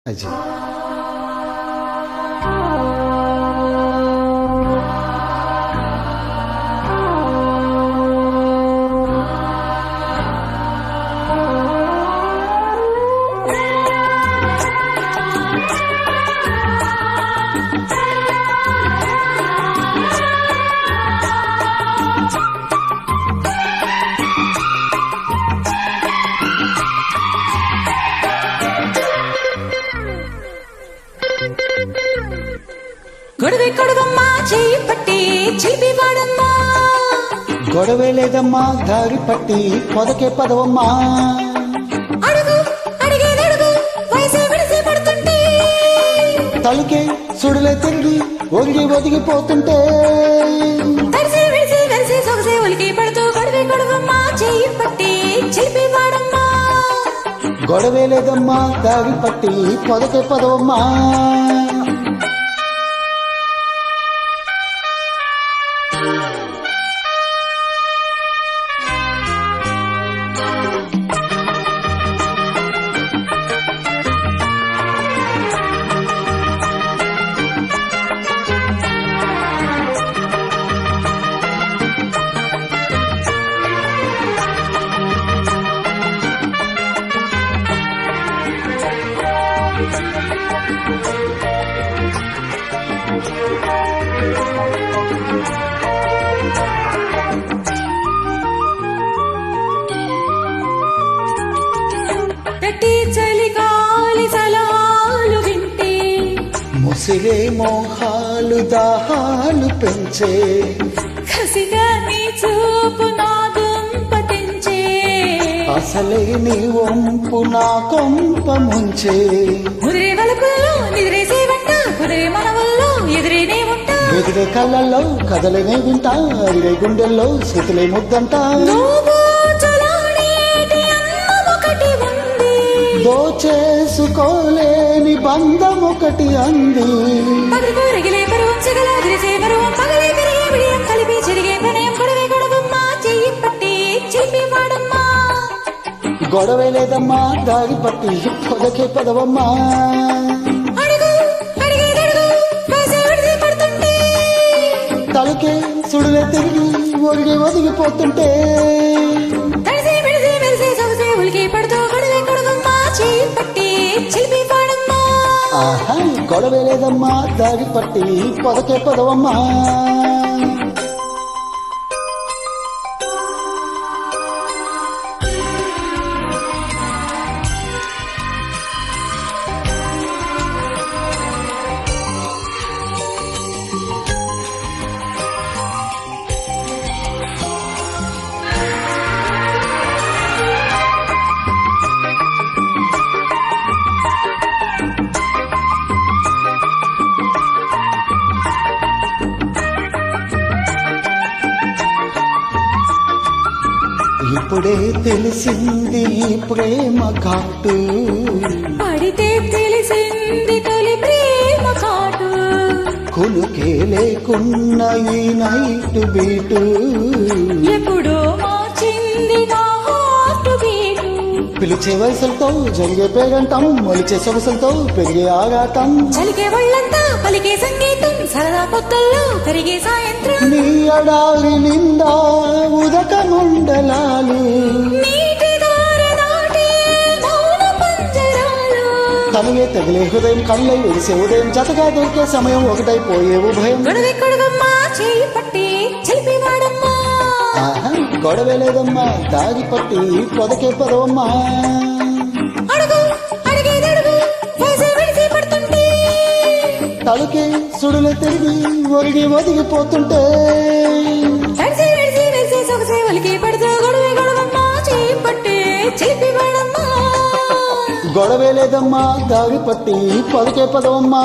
అజయ్ గొడవే కొడవమ్మా చెయ్యి పట్టి చిలిపి వాడమ్మా గొడవే లేదమ్మా దారి పట్టి పొదకే పదవమ్మా అడుగు అడిగేదడుగు వయసే విడిసి పడుతుంటే తలుకే సుడులే తిరిగి ఒరిగి ఒదిగిపోతుంటే తడిసి విడిసి వెలిసి సొగసే ఒలికి పడుతూ గొడవే కొడవమ్మా చెయ్యి పట్టి చిలిపి వాడమ్మా గొడవే లేదమ్మా దారి పట్టి పొదకే పదవమ్మా గట్టి చలి గాలి సలాలు వింటే ముసిరే మోహాలు దాహాలు పెంచే కసిగా నీ చూపు నా దుంప తెంచే అసలే నీ వంపు నా కొంప ముంచే ముదిరే వలపుల్లో నిదిరేసే వంట కుదిరే మనవల్లో ఎదురేనే ఉంటా ఎదిరే కళ్ళల్లో కదలనే వింటా అడిగే గుండెల్లో శృతులే ముద్దంటా నువ్వు చలానేటి అందం ఒకటి ఉంది దోచేసుకోలేని బంధం ఒకటి అంది పగలుకు రగిలే పరువం సెగల అదిరిసే పరువం పగలే పెరిగే విడియం కలిపి చెరిగే ప్రణయం గొడవే గొడవమ్మా చెయ్యి పట్టి చిలిపి వాడమ్మా గొడవే లేదమ్మా దారి పట్టి పొదకే పదవమ్మా అడుగు అడిగేదడుగు వయసే విడిసి పడుతుంటే తలకే సుడులే తిరిగి ఒరిగి ఒదిగిపోతుంటే తడిసి విడిసి వెలిసి సొగసే ఉలికి పడుతూ గొడవే గొడవమ్మా చెయ్యి పట్టి చిలిపి వాడమ్మా ఆహా గొడవే లేదమ్మా దారి పట్టి పొదకే పదవమ్మా ఇప్పుడే తెలిసింది ఈ ప్రేమ ఘాటు పడితే తెలిసింది తొలి ప్రేమ కాటు కునుకే లేకున్న ఈ నైట్ బీటు ఎప్పుడో మార్చింది నా హార్ట్ బీటు పిలిచే వయసులతో జరిగే పేరంటం మొలిచే సొగసులతో పెరిగే ఆరాటం చలికే వాళ్ళంతా పలికే సంగీతం సరదా పొత్తుల్లో కరిగే సాయంత్రం నీ అడారి నిండా ఉదక మండలాలు నీటి దార దాటే మౌన పంజరాలు తనవే తగిలే హృదయం కళ్ళై వెలిసే ఉదయం జతగా దొరికే సమయం ఒకటైపోయే ఉభయం గొడవే కొడవమ్మా చెయ్యి పట్టి చిలిపి వాడమ్మా ఆహా గొడవే లేదమ్మా దారి పట్టి పొదకే పదవమ్మా అడుగు అడిగేదడుగు వయసే విడిసి పడుతుంటే తలకే సుడులు తిరిగి ఒరిగి ఒదిగిపోతుంటే తడిసి విడిసి వెలిసి సొగసే ఒలికి పడుతూ గొడవే గొడవమ్మా చెయ్యి పట్టి చిలిపి వాడమ్మా గొడవే లేదమ్మా దారి పట్టి పొదకే పదవమ్మా